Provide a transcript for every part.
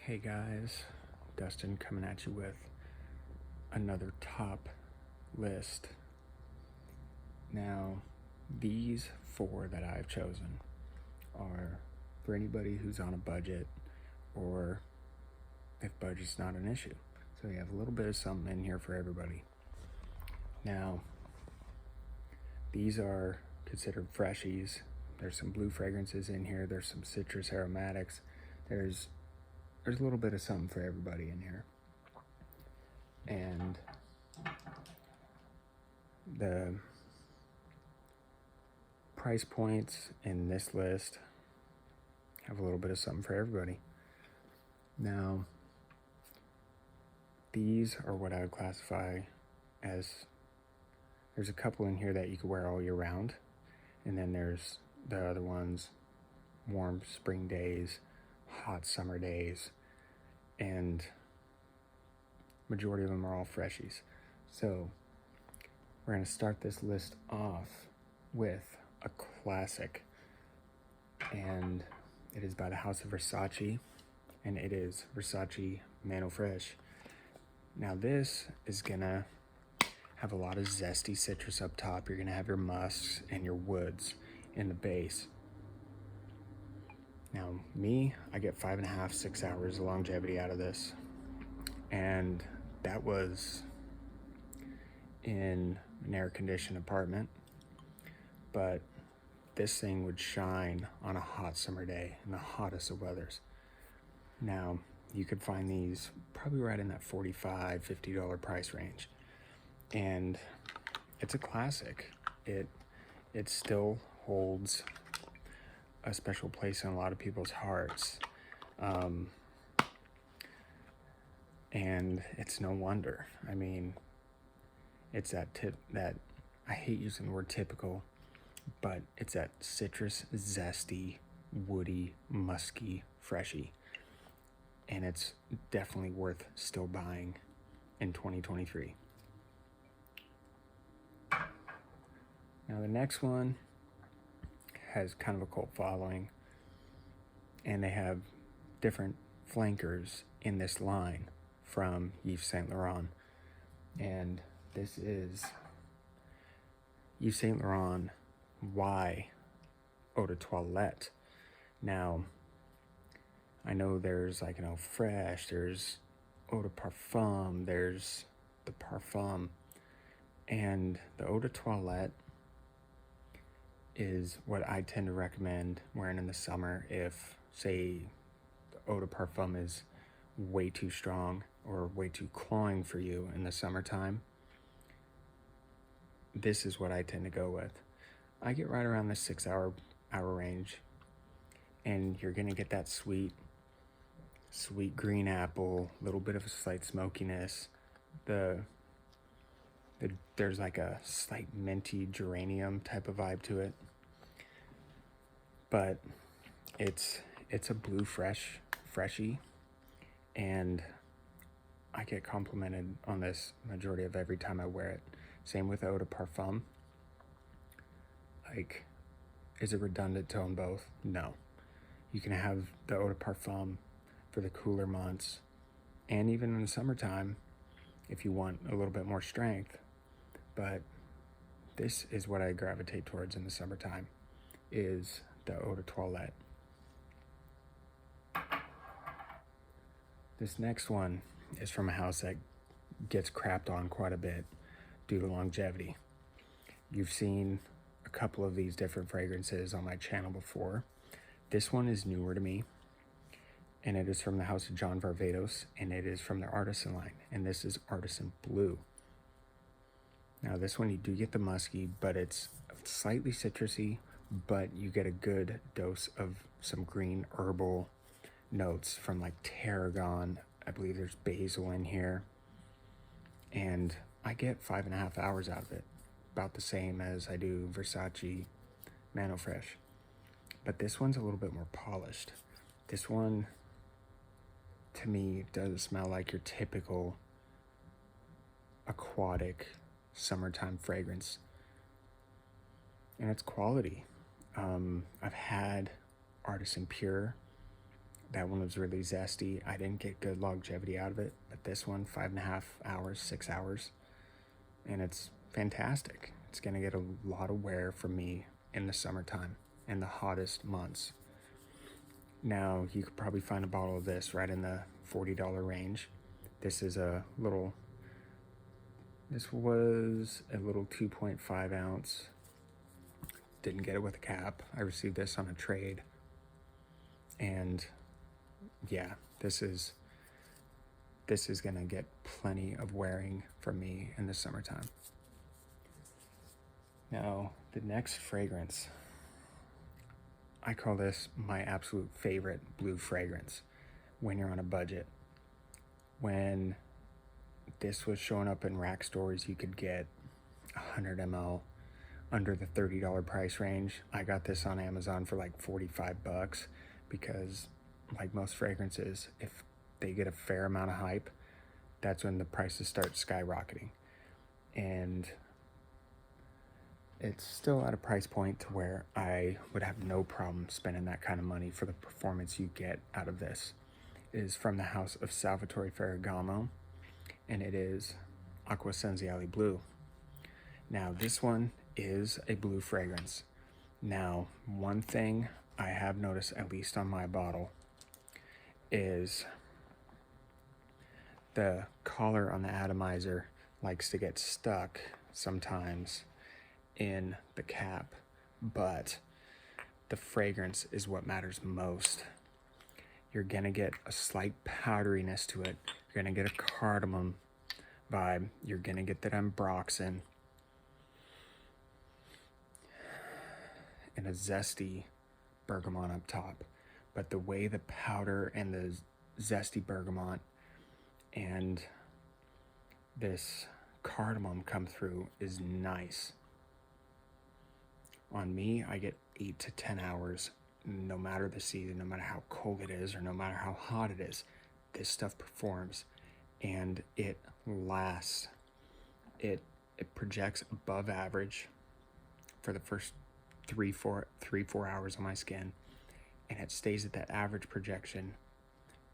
Hey guys, Dustin coming at you with another top list. Now, these four that I've chosen are for anybody who's on a budget or if budget's not an issue. So you have a little bit of something in here for everybody. Now, these are considered freshies. There's some blue fragrances in here. There's some citrus aromatics. There's a little bit of something for everybody in here. And the price points in this list have a little bit of something for everybody. Now, these are what I would classify as, there's a couple in here that you could wear all year round, and then there's the other ones, warm spring days, hot summer days, and majority of them are all freshies. So we're going to start this list off with a classic, and it is by the House of Versace, and it is Versace Mano Fresh. Now this is gonna have a lot of zesty citrus up top. You're gonna have your musks and your woods in the base. Now me, I get 5.5, 6 hours of longevity out of this, and that was in an air-conditioned apartment, but this thing would shine on a hot summer day in the hottest of weathers. Now, you could find these probably right in that $45, $50 price range. And it's a classic. It still holds a special place in a lot of people's hearts. And it's no wonder. I mean, it's that I hate using the word typical, but it's that citrus, zesty, woody, musky, freshy. And it's definitely worth still buying in 2023. Now the next one has kind of a cult following, and they have different flankers in this line from Yves Saint Laurent. And this is Yves Saint Laurent Y Eau de Toilette. Now, I know there's like an Eau Fresh, there's Eau de Parfum, there's the Parfum, and the Eau de Toilette is what I tend to recommend wearing in the summer if, say, the Eau de Parfum is way too strong or way too cloying for you in the summertime. This is what I tend to go with. I get right around the 6 hour range, and you're gonna get that sweet green apple, little bit of a slight smokiness. There's like a slight minty geranium type of vibe to it, but it's a blue freshie, and I get complimented on this majority of every time I wear it. Same with Eau de Parfum. Like, is it redundant to own both? No. You can have the Eau de Parfum for the cooler months, and even in the summertime if you want a little bit more strength. But this is what I gravitate towards in the summertime, is the Eau de Toilette. This next one is from a house that gets crapped on quite a bit due to longevity. You've seen a couple of these different fragrances on my channel before. This one is newer to me, and it is from the house of John Varvatos, and it is from their Artisan line, and this is Artisan Blue. Now this one, you do get the musky, but it's slightly citrusy, but you get a good dose of some green herbal notes from like tarragon. I believe there's basil in here, and I get 5.5 hours out of it, about the same as I do Versace Mano Fresh. But this one's a little bit more polished. This one, to me, doesn't smell like your typical aquatic summertime fragrance, and it's quality. I've had Artisan Pure, That one was really zesty. I didn't get good longevity out of it, but this one, 5.5 hours, 6 hours, and it's fantastic. It's gonna get a lot of wear from me in the summertime and the hottest months. Now, you could probably find a bottle of this right in the $40 range. This was a little 2.5 ounce. Didn't get it with a cap. I received this on a trade. And yeah, this is gonna get plenty of wearing from me in the summertime. Now, the next fragrance, I call this my absolute favorite blue fragrance when you're on a budget. When this was showing up in rack stores, you could get 100 ml under the $30 price range. I got this on Amazon for like $45 because, like most fragrances, if they get a fair amount of hype, that's when the prices start skyrocketing. And it's still at a price point to where I would have no problem spending that kind of money for the performance you get out of this. It is from the house of Salvatore Ferragamo, and it is Acqua Senziale Blue. Now, this one is a blue fragrance. Now, one thing I have noticed, at least on my bottle, is the collar on the atomizer likes to get stuck sometimes in the cap, but the fragrance is what matters most. You're gonna get a slight powderiness to it. You're gonna get a cardamom vibe. You're gonna get that ambroxan and a zesty bergamot up top. But the way the powder and the zesty bergamot and this cardamom come through is nice. On me, I get 8 to 10 hours, no matter the season, no matter how cold it is, or no matter how hot it is. This stuff performs, and it lasts. It projects above average for the first 3-4 hours on my skin, and it stays at that average projection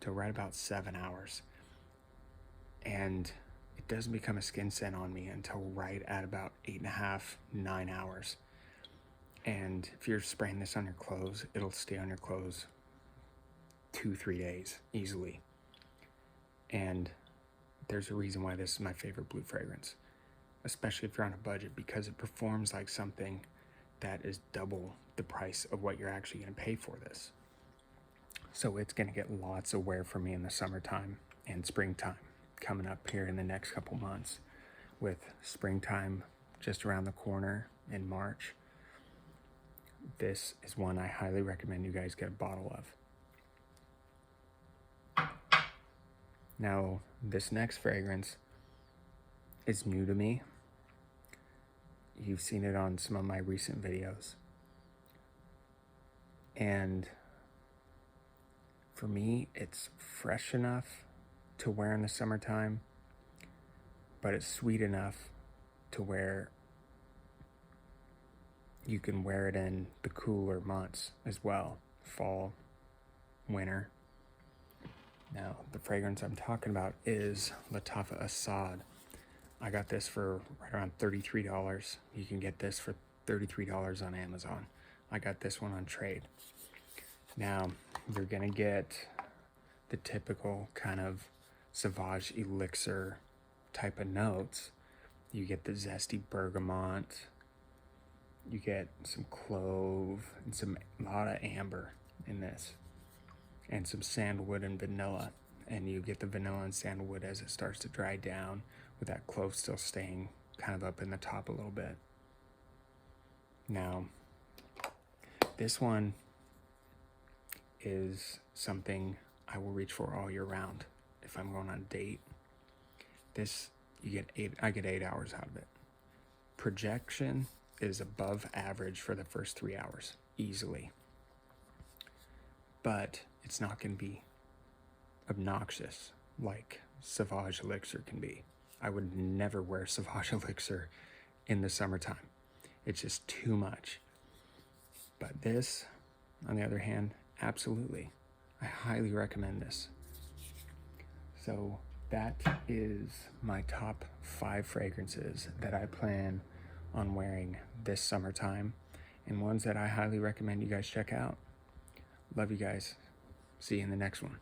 to right about 7 hours. And it doesn't become a skin scent on me until right at about 8.5, 9 hours. And if you're spraying this on your clothes, it'll stay on your clothes 2-3 days easily. And there's a reason why this is my favorite blue fragrance, especially if you're on a budget, because it performs like something that is double the price of what you're actually going to pay for this. So it's going to get lots of wear for me in the summertime and springtime coming up here in the next couple months, with springtime just around the corner in March. This is one I highly recommend you guys get a bottle of. Now, this next fragrance is new to me. You've seen it on some of my recent videos. And for me, it's fresh enough to wear in the summertime, but it's sweet enough to where you can wear it in the cooler months as well, fall, winter. Now, the fragrance I'm talking about is LotOf Assad. I got this for right around $33. You can get this for $33 on Amazon. I got this one on trade. Now, you're gonna get the typical kind of Sauvage elixir type of notes. You get the zesty bergamot, you get some clove, and a lot of amber in this, and some sandalwood and vanilla. And you get the vanilla and sandalwood as it starts to dry down, with that clove still staying kind of up in the top a little bit. Now, this one is something I will reach for all year round. If I'm going on a date, I get 8 hours out of it. Projection is above average for the first 3 hours, easily. But it's not going to be obnoxious like Sauvage elixir can be. I would never wear Sauvage elixir in the summertime. It's just too much. But this, on the other hand, absolutely. I highly recommend this. So that is my top 5 fragrances that I plan on wearing this summertime, and ones that I highly recommend you guys check out. Love you guys. See you in the next one.